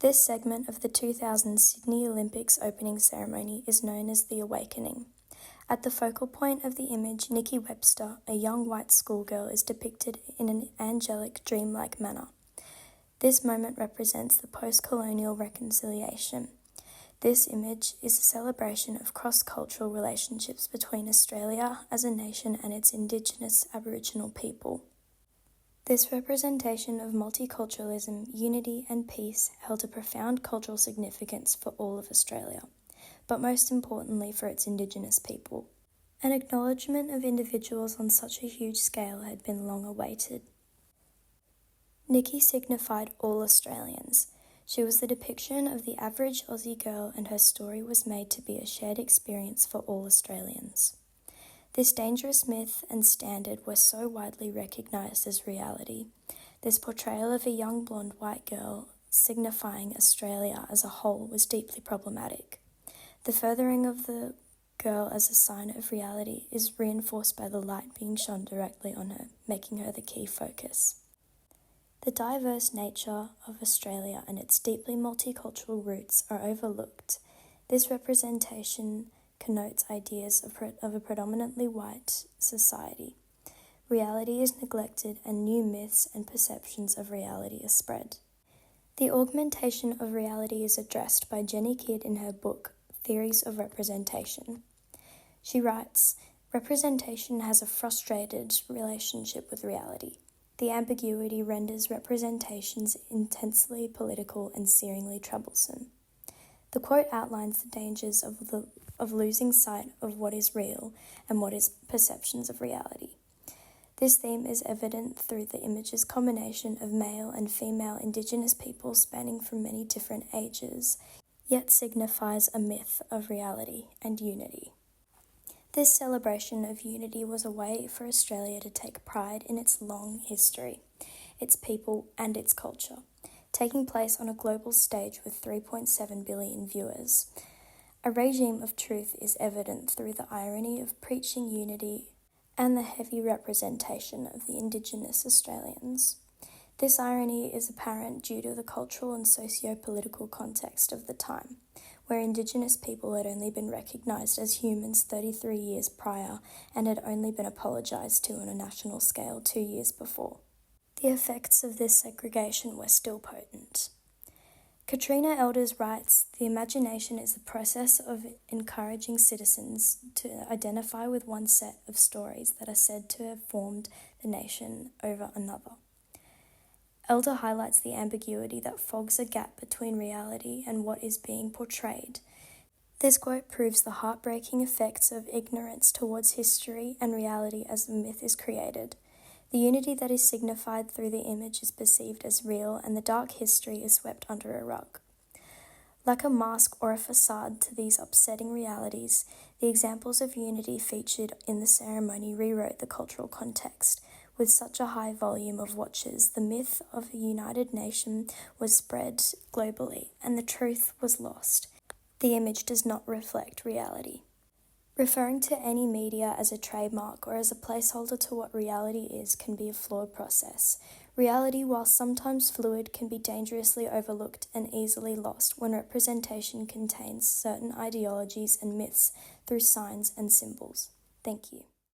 This segment of the 2000 Sydney Olympics opening ceremony is known as the Awakening. At the focal point of the image, Nikki Webster, a young white schoolgirl, is depicted in an angelic, dreamlike manner. This moment represents the post-colonial reconciliation. This image is a celebration of cross-cultural relationships between Australia as a nation and its Indigenous Aboriginal people. This representation of multiculturalism, unity and peace held a profound cultural significance for all of Australia, but most importantly for its Indigenous people. An acknowledgement of individuals on such a huge scale had been long awaited. Nikki signified all Australians. She was the depiction of the average Aussie girl, and her story was made to be a shared experience for all Australians. This dangerous myth and standard were so widely recognised as reality. This portrayal of a young blonde white girl signifying Australia as a whole was deeply problematic. The furthering of the girl as a sign of reality is reinforced by the light being shone directly on her, making her the key focus. The diverse nature of Australia and its deeply multicultural roots are overlooked. This representation connotes ideas of a predominantly white society. Reality is neglected and new myths and perceptions of reality are spread. The augmentation of reality is addressed by Jenny Kidd in her book, Theories of Representation. She writes, "Representation has a frustrated relationship with reality. The ambiguity renders representations intensely political and searingly troublesome." The quote outlines the dangers of losing sight of what is real and what is perceptions of reality. This theme is evident through the image's combination of male and female Indigenous people spanning from many different ages, yet signifies a myth of reality and unity. This celebration of unity was a way for Australia to take pride in its long history, its people and its culture, taking place on a global stage with 3.7 billion viewers. A regime of truth is evident through the irony of preaching unity and the heavy representation of the Indigenous Australians. This irony is apparent due to the cultural and socio-political context of the time, where Indigenous people had only been recognised as humans 33 years prior and had only been apologised to on a national scale 2 years before. The effects of this segregation were still potent. Katrina Elders writes, "The imagination is the process of encouraging citizens to identify with one set of stories that are said to have formed the nation over another." Elder highlights the ambiguity that fogs a gap between reality and what is being portrayed. This quote proves the heartbreaking effects of ignorance towards history and reality as the myth is created. The unity that is signified through the image is perceived as real, and the dark history is swept under a rug. Like a mask or a facade to these upsetting realities, the examples of unity featured in the ceremony rewrote the cultural context. With such a high volume of watchers, the myth of a united nation was spread globally, and the truth was lost. The image does not reflect reality. Referring to any media as a trademark or as a placeholder to what reality is can be a flawed process. Reality, while sometimes fluid, can be dangerously overlooked and easily lost when representation contains certain ideologies and myths through signs and symbols. Thank you.